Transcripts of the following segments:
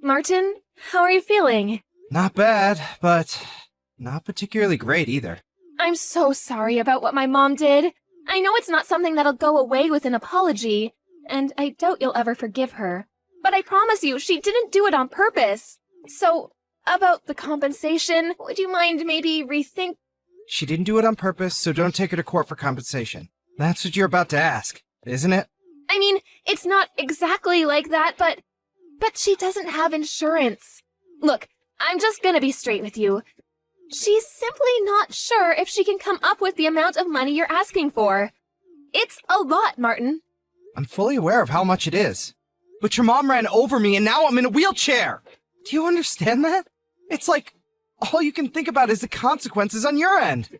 Martin, how are you feeling? Not bad, but not particularly great either. I'm so sorry about what my mom did. I know it's not something that'll go away with an apology, and I doubt you'll ever forgive her. But I promise you, she didn't do it on purpose. So, about the compensation, would you mind maybe rethink? She didn't do it on purpose, so don't take her to court for compensation. That's what you're about to ask, isn't it? I mean, it's not exactly like that, but she doesn't have insurance. Look, I'm just gonna be straight with you. She's simply not sure if she can come up with the amount of money you're asking for. It's a lot, Martin. I'm fully aware of how much it is. But your mom ran over me and now I'm in a wheelchair! Do you understand that? It's like, all you can think about is the consequences on your end.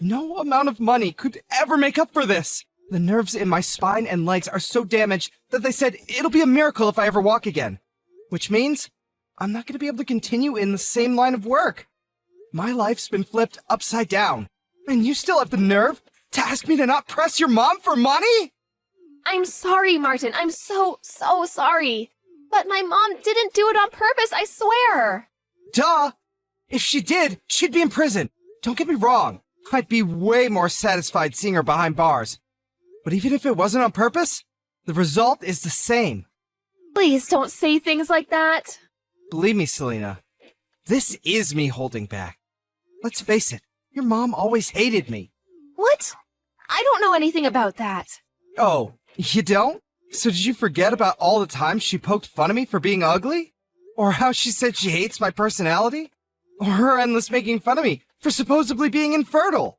No amount of money could ever make up for this. The nerves in my spine and legs are so damaged that they said it'll be a miracle if I ever walk again. Which means I'm not going to be able to continue in the same line of work. My life's been flipped upside down. And you still have the nerve to ask me to not press your mom for money? I'm sorry, Martin. I'm so sorry. But my mom didn't do it on purpose, I swear. Duh! If she did, she'd be in prison. Don't get me wrong. I'd be way more satisfied seeing her behind bars. But even if it wasn't on purpose, the result is the same. Please don't say things like that. Believe me, Selena, this is me holding back. Let's face it, your mom always hated me. What? I don't know anything about that. Oh, you don't? So did you forget about all the times she poked fun of me for being ugly? Or how she said she hates my personality? Or her endless making fun of me for supposedly being infertile?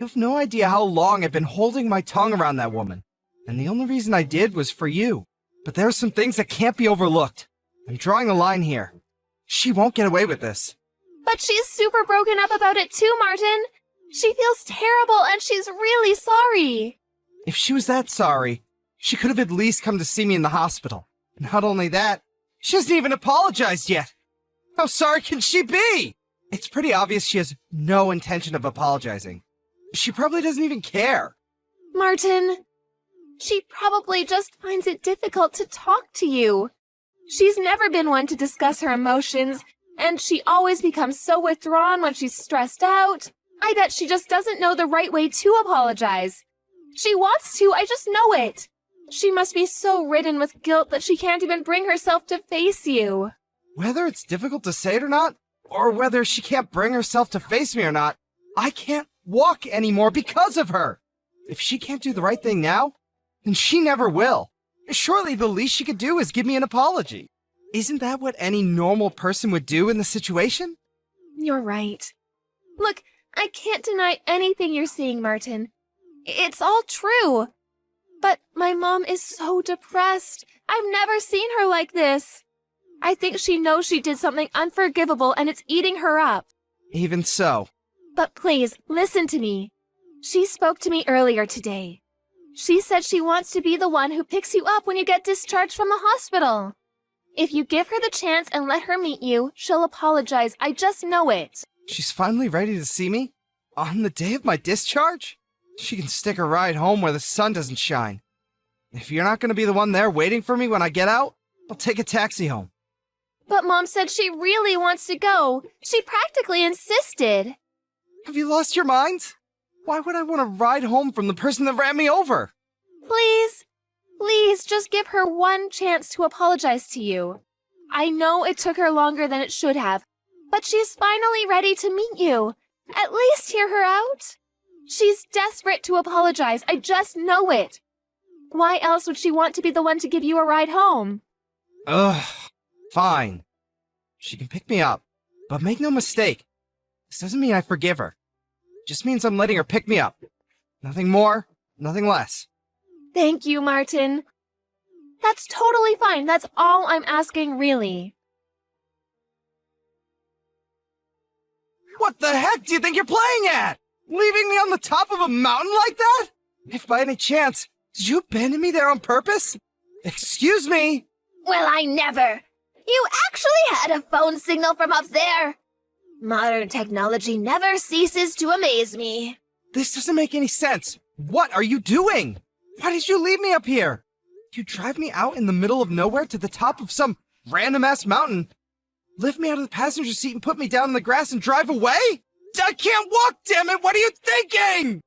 You have no idea how long I've been holding my tongue around that woman. And the only reason I did was for you. But there are some things that can't be overlooked. I'm drawing a line here. She won't get away with this. But she's super broken up about it too, Martin. She feels terrible and she's really sorry. If she was that sorry, she could have at least come to see me in the hospital. Not only that, she hasn't even apologized yet. How sorry can she be? It's pretty obvious she has no intention of apologizing. She probably doesn't even care. Martin, she probably just finds it difficult to talk to you. She's never been one to discuss her emotions, and she always becomes so withdrawn when she's stressed out. I bet she just doesn't know the right way to apologize. She wants to, I just know it. She must be so ridden with guilt that she can't even bring herself to face you. Whether it's difficult to say it or not, or whether she can't bring herself to face me or not, I can't walk anymore because of her. If she can't do the right thing now, then she never will. Surely the least she could do is give me an apology. Isn't that what any normal person would do in the situation? You're right. Look, I can't deny anything you're saying, Martin. It's all true. But my mom is so depressed. I've never seen her like this. I think she knows she did something unforgivable and it's eating her up. Even so. But please, listen to me. She spoke to me earlier today. She said she wants to be the one who picks you up when you get discharged from the hospital. If you give her the chance and let her meet you, she'll apologize. I just know it. She's finally ready to see me? On the day of my discharge? She can stick a ride home where the sun doesn't shine. If you're not going to be the one there waiting for me when I get out, I'll take a taxi home. But Mom said she really wants to go. She practically insisted. Have you lost your mind? Why would I want to ride home from the person that ran me over? Please, just give her one chance to apologize to you. I know it took her longer than it should have, but she's finally ready to meet you. At least hear her out. She's desperate to apologize. I just know it. Why else would she want to be the one to give you a ride home? Ugh, fine. She can pick me up, but make no mistake. This doesn't mean I forgive her. It just means I'm letting her pick me up. Nothing more, nothing less. Thank you, Martin. That's totally fine. That's all I'm asking, really. What the heck do you think you're playing at? Leaving me on the top of a mountain like that? If by any chance, did you abandon me there on purpose? Excuse me? Well, I never. You actually had a phone signal from up there. Modern technology never ceases to amaze me. This doesn't make any sense. What are you doing? Why did you leave me up here? You drive me out in the middle of nowhere to the top of some random-ass mountain, lift me out of the passenger seat and put me down in the grass and drive away? I can't walk, damn it! What are you thinking?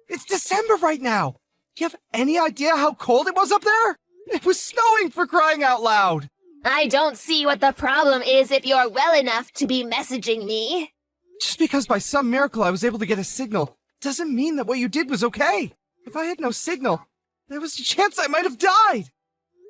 It's December right now. Do you have any idea how cold it was up there? It was snowing, for crying out loud. I don't see what the problem is if you're well enough to be messaging me. Just because by some miracle I was able to get a signal doesn't mean that what you did was okay. If I had no signal, there was a chance I might have died.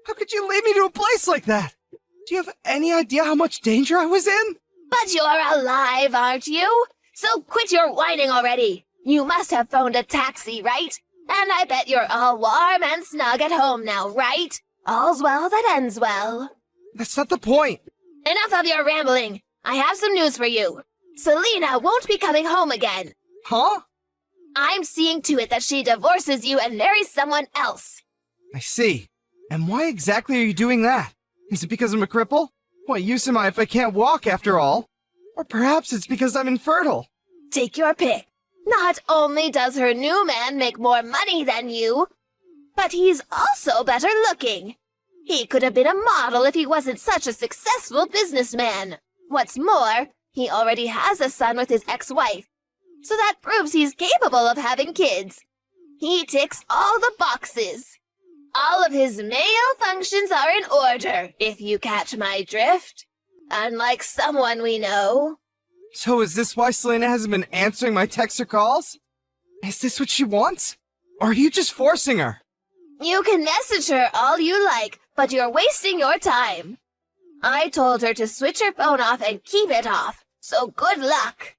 How could you lead me to a place like that? Do you have any idea how much danger I was in? But you're alive, aren't you? So quit your whining already. You must have phoned a taxi, right? And I bet you're all warm and snug at home now, right? All's well that ends well. That's not the point. Enough of your rambling. I have some news for you. Selena won't be coming home again. Huh? I'm seeing to it that she divorces you and marries someone else. I see. And why exactly are you doing that? Is it because I'm a cripple? What use am I if I can't walk, after all? Or perhaps it's because I'm infertile. Take your pick. Not only does her new man make more money than you, but he's also better looking. He could have been a model if he wasn't such a successful businessman. What's more, he already has a son with his ex-wife, so that proves he's capable of having kids. He ticks all the boxes. All of his male functions are in order, if you catch my drift. Unlike someone we know. So is this why Selena hasn't been answering my texts or calls? Is this what she wants? Or are you just forcing her? You can message her all you like, but you're wasting your time. I told her to switch her phone off and keep it off, so good luck.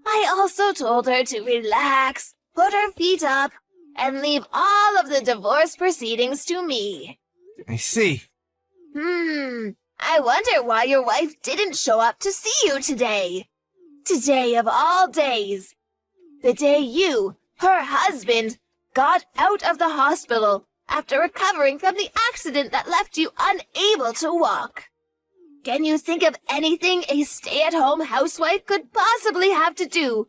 I also told her to relax, put her feet up, and leave all of the divorce proceedings to me. I see. I wonder why your wife didn't show up to see you today. Today of all days. The day you, her husband, got out of the hospital after recovering from the accident that left you unable to walk. Can you think of anything a stay-at-home housewife could possibly have to do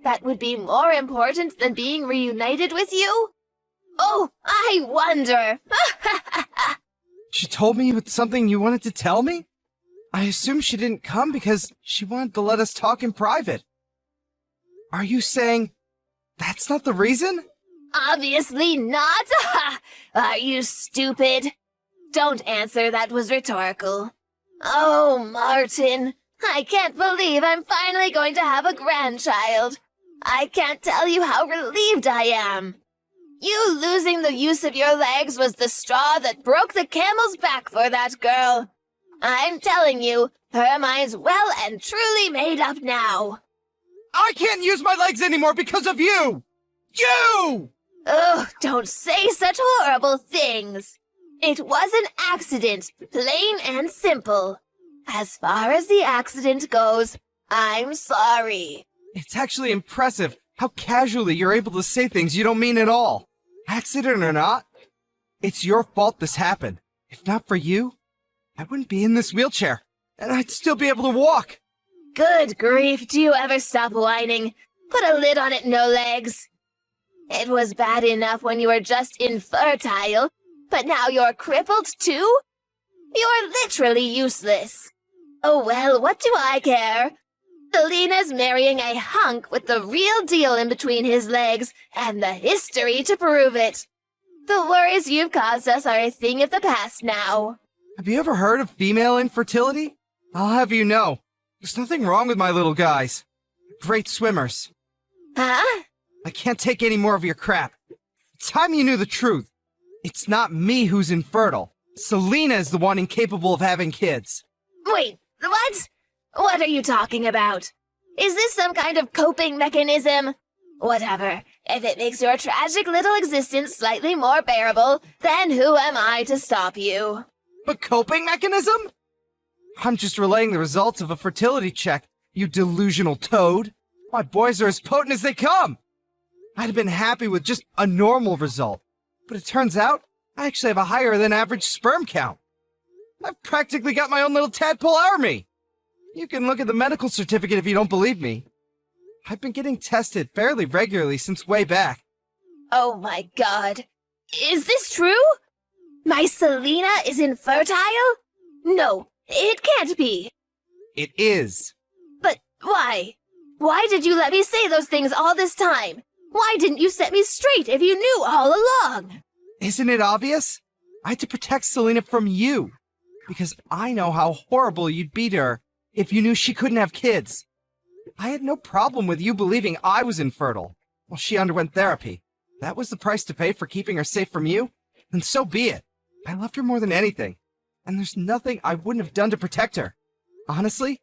that would be more important than being reunited with you? Oh, I wonder. She told me it's something you wanted to tell me? I assume she didn't come because she wanted to let us talk in private. Are you saying that's not the reason? Obviously not. Are you stupid? Don't answer, that was rhetorical. Oh, Martin, I can't believe I'm finally going to have a grandchild. I can't tell you how relieved I am. You losing the use of your legs was the straw that broke the camel's back for that girl. I'm telling you, her mind's well and truly made up now. I can't use my legs anymore because of you! You! Oh, don't say such horrible things. It was an accident, plain and simple. As far as the accident goes, I'm sorry. It's actually impressive how casually you're able to say things you don't mean at all. Accident or not, it's your fault this happened. If not for you, I wouldn't be in this wheelchair, and I'd still be able to walk. Good grief, do you ever stop whining? Put a lid on it, no legs. It was bad enough when you were just infertile, but now you're crippled too? You're literally useless. Oh well, what do I care? Selena's marrying a hunk with the real deal in between his legs and the history to prove it. The worries you've caused us are a thing of the past now. Have you ever heard of female infertility? I'll have you know, there's nothing wrong with my little guys. Great swimmers. Huh? I can't take any more of your crap. It's time you knew the truth. It's not me who's infertile. Selena is the one incapable of having kids. Wait, what? What are you talking about? Is this some kind of coping mechanism? Whatever. If it makes your tragic little existence slightly more bearable, then who am I to stop you? A coping mechanism? I'm just relaying the results of a fertility check, you delusional toad. My boys are as potent as they come. I'd have been happy with just a normal result, but it turns out I actually have a higher than average sperm count. I've practically got my own little tadpole army. You can look at the medical certificate if you don't believe me. I've been getting tested fairly regularly since way back. Oh my god. Is this true? My Selena is infertile? No, It can't be. It is. But why? Why did you let me say those things all this time? Why didn't you set me straight if you knew all along? Isn't it obvious? I had to protect Selena from you. Because I know how horrible you'd be to her if you knew she couldn't have kids. I had no problem with you believing I was infertile while she underwent therapy. That was the price to pay for keeping her safe from you? Then so be it. I loved her more than anything. And there's nothing I wouldn't have done to protect her. Honestly,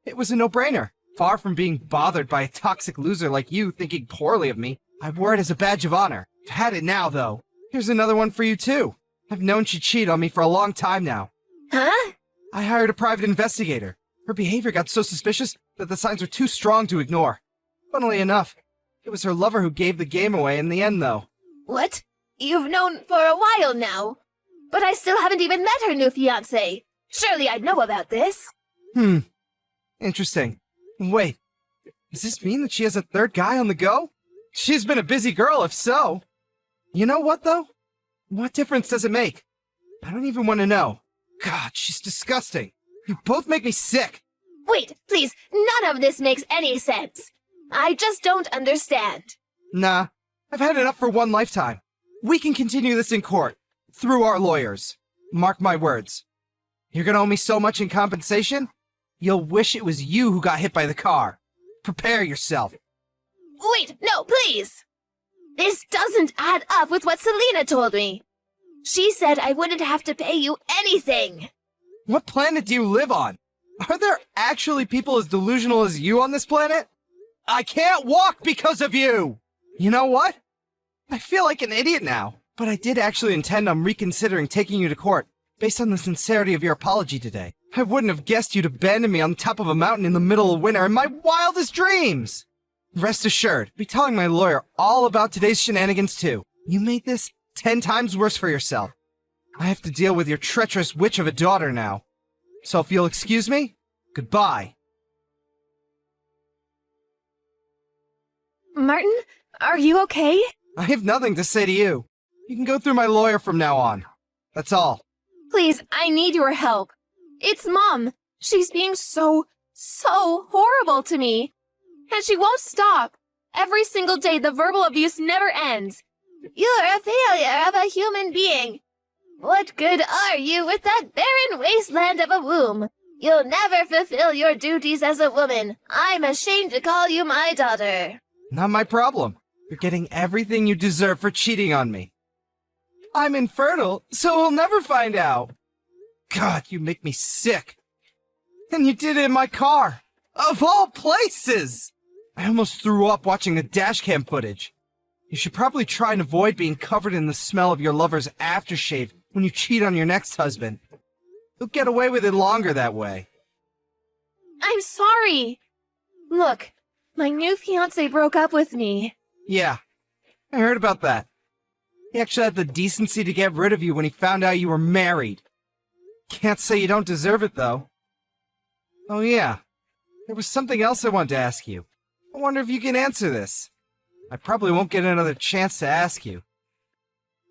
it was a no-brainer. Far from being bothered by a toxic loser like you thinking poorly of me, I wore it as a badge of honor. I've had it now, though. Here's another one for you, too. I've known she'd cheat on me for a long time now. Huh? I hired a private investigator. Her behavior got so suspicious that the signs were too strong to ignore. Funnily enough, it was her lover who gave the game away in the end, though. What? You've known for a while now. But I still haven't even met her new fiancé. Surely I'd know about this. Interesting. Wait, does this mean that she has a third guy on the go? She's been a busy girl, if so. You know what, though? What difference does it make? I don't even want to know. God, she's disgusting. You both make me sick. Wait, please, none of this makes any sense. I just don't understand. Nah, I've had enough for one lifetime. We can continue this in court, through our lawyers. Mark my words. You're gonna owe me so much in compensation, you'll wish it was you who got hit by the car. Prepare yourself. Wait, no, please! This doesn't add up with what Selena told me. She said I wouldn't have to pay you anything. What planet do you live on? Are there actually people as delusional as you on this planet? I can't walk because of you! You know what? I feel like an idiot now, but I did actually intend on reconsidering taking you to court, based on the sincerity of your apology today. I wouldn't have guessed you'd abandon me on top of a mountain in the middle of winter in my wildest dreams! Rest assured, I'll be telling my lawyer all about today's shenanigans too. You made this 10 times worse for yourself. I have to deal with your treacherous witch of a daughter now. So if you'll excuse me, goodbye. Martin, are you okay? I have nothing to say to you. You can go through my lawyer from now on. That's all. Please, I need your help. It's Mom. She's being so horrible to me. And she won't stop. Every single day, the verbal abuse never ends. You're a failure of a human being. What good are you with that barren wasteland of a womb? You'll never fulfill your duties as a woman. I'm ashamed to call you my daughter. Not my problem. You're getting everything you deserve for cheating on me. I'm infertile, so we'll never find out. God, you make me sick. And you did it in my car. Of all places! I almost threw up watching the dashcam footage. You should probably try and avoid being covered in the smell of your lover's aftershave when you cheat on your next husband. You'll get away with it longer that way. I'm sorry. Look, my new fiancé broke up with me. Yeah, I heard about that. He actually had the decency to get rid of you when he found out you were married. Can't say you don't deserve it, though. Oh yeah, there was something else I wanted to ask you. I wonder if you can answer this. I probably won't get another chance to ask you.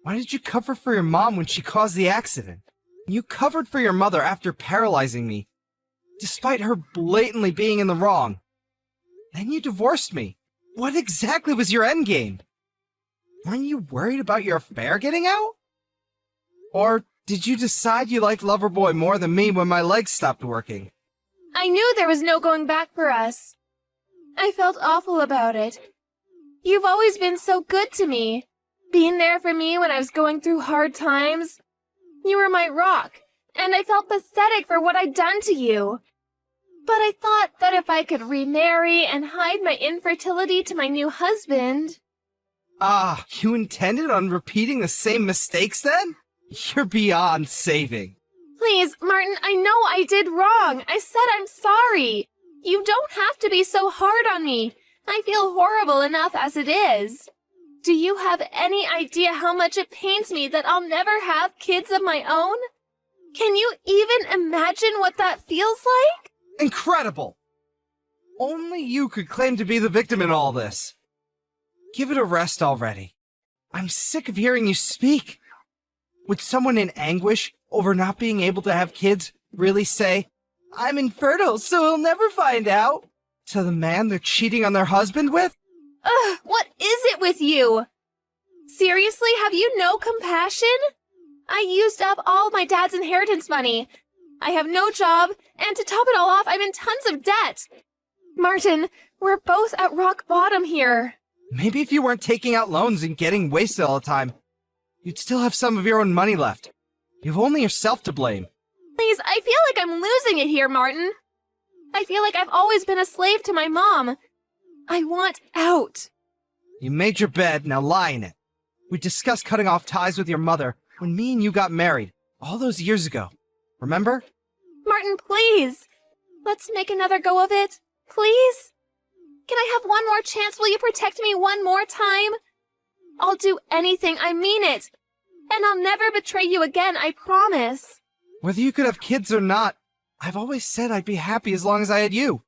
Why did you cover for your mom when she caused the accident? You covered for your mother after paralyzing me, despite her blatantly being in the wrong. Then you divorced me. What exactly was your endgame? Weren't you worried about your affair getting out? Or did you decide you liked Loverboy more than me when my legs stopped working? I knew there was no going back for us. I felt awful about it. You've always been so good to me. Being there for me when I was going through hard times. You were my rock, and I felt pathetic for what I'd done to you. But I thought that if I could remarry and hide my infertility to my new husband... Ah, you intended on repeating the same mistakes then? You're beyond saving. Please, Martin, I know I did wrong. I said I'm sorry. You don't have to be so hard on me. I feel horrible enough as it is. Do you have any idea how much it pains me that I'll never have kids of my own? Can you even imagine what that feels like? Incredible! Only you could claim to be the victim in all this. Give it a rest already. I'm sick of hearing you speak. Would someone in anguish over not being able to have kids really say, "I'm infertile, so he'll never find out," to the man they're cheating on their husband with? Ugh, what is it with you? Seriously, have you no compassion? I used up all my dad's inheritance money. I have no job, and to top it all off, I'm in tons of debt. Martin, we're both at rock bottom here. Maybe if you weren't taking out loans and getting wasted all the time, you'd still have some of your own money left. You've only yourself to blame. Please, I feel like I'm losing it here, Martin. I feel like I've always been a slave to my mom. I want out. You made your bed, now lie in it. We discussed cutting off ties with your mother when me and you got married, all those years ago. Remember? Martin, please. Let's make another go of it. Please? Can I have one more chance? Will you protect me one more time? I'll do anything, I mean it. And I'll never betray you again, I promise. Whether you could have kids or not, I've always said I'd be happy as long as I had you.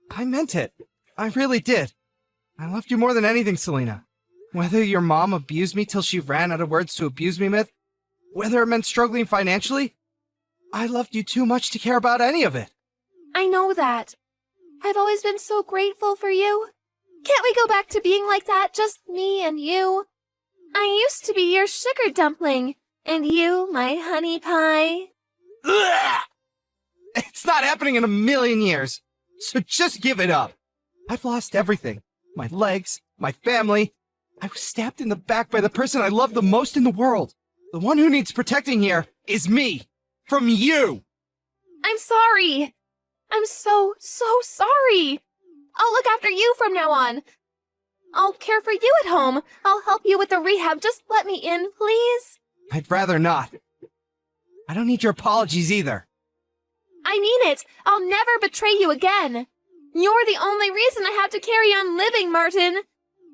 I meant it. I really did. I loved you more than anything, Selena. Whether your mom abused me till she ran out of words to abuse me with, whether it meant struggling financially, I loved you too much to care about any of it. I know that. I've always been so grateful for you. Can't we go back to being like that, just me and you? I used to be your sugar dumpling, and you my honey pie. Ugh! It's not happening in a million years, so just give it up. I've lost everything. My legs, my family. I was stabbed in the back by the person I love the most in the world. The one who needs protecting here is me. From you. I'm sorry. I'm so sorry. I'll look after you from now on. I'll care for you at home. I'll help you with the rehab. Just let me in, please. I'd rather not. I don't need your apologies either. I mean it. I'll never betray you again. You're the only reason I have to carry on living, Martin.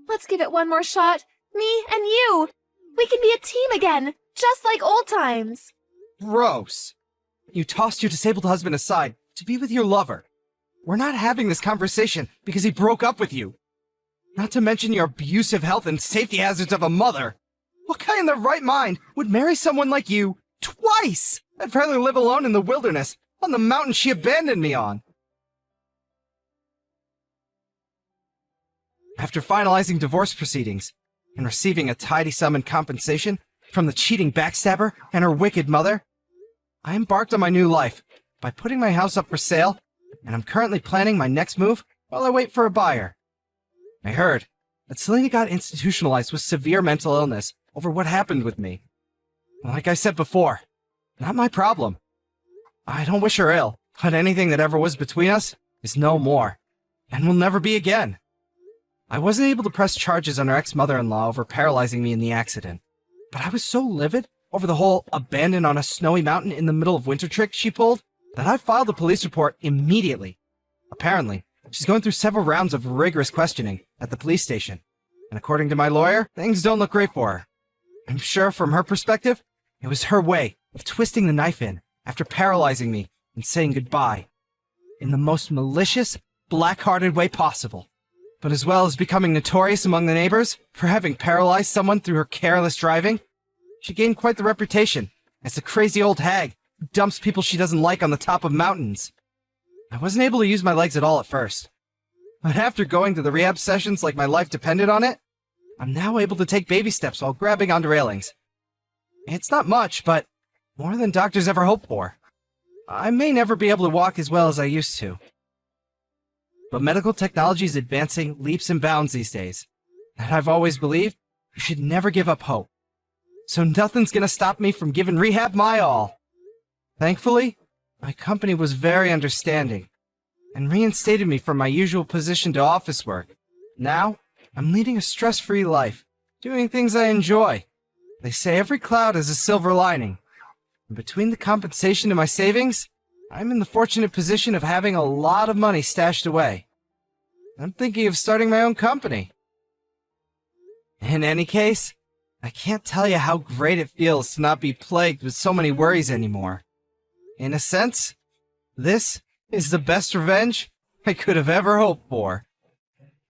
Let's give it one more shot. Me and you. We can be a team again, just like old times. Gross. You tossed your disabled husband aside to be with your lover. We're not having this conversation because he broke up with you. Not to mention your abusive health and safety hazards of a mother. What guy in their right mind would marry someone like you twice? I'd rather live alone in the wilderness, on the mountain she abandoned me on. After finalizing divorce proceedings and receiving a tidy sum in compensation from the cheating backstabber and her wicked mother, I embarked on my new life by putting my house up for sale, and I'm currently planning my next move while I wait for a buyer. I heard that Selena got institutionalized with severe mental illness over what happened with me. Like I said before, not my problem. I don't wish her ill, but anything that ever was between us is no more, and will never be again. I wasn't able to press charges on her ex-mother-in-law over paralyzing me in the accident, but I was so livid over the whole abandoned on a snowy mountain in the middle of winter trick she pulled that I filed a police report immediately. Apparently, she's going through several rounds of rigorous questioning at the police station, and according to my lawyer, things don't look great for her. I'm sure from her perspective, it was her way of twisting the knife in after paralyzing me and saying goodbye in the most malicious, black-hearted way possible. But as well as becoming notorious among the neighbors for having paralyzed someone through her careless driving, she gained quite the reputation as the crazy old hag who dumps people she doesn't like on the top of mountains. I wasn't able to use my legs at all at first, but after going to the rehab sessions like my life depended on it, I'm now able to take baby steps while grabbing onto railings. It's not much, but more than doctors ever hoped for. I may never be able to walk as well as I used to. But medical technology is advancing leaps and bounds these days, and I've always believed you should never give up hope. So nothing's gonna stop me from giving rehab my all. Thankfully, my company was very understanding and reinstated me from my usual position to office work. Now, I'm leading a stress-free life, doing things I enjoy. They say every cloud has a silver lining, and between the compensation and my savings, I'm in the fortunate position of having a lot of money stashed away. I'm thinking of starting my own company. In any case, I can't tell you how great it feels to not be plagued with so many worries anymore. In a sense, this is the best revenge I could have ever hoped for.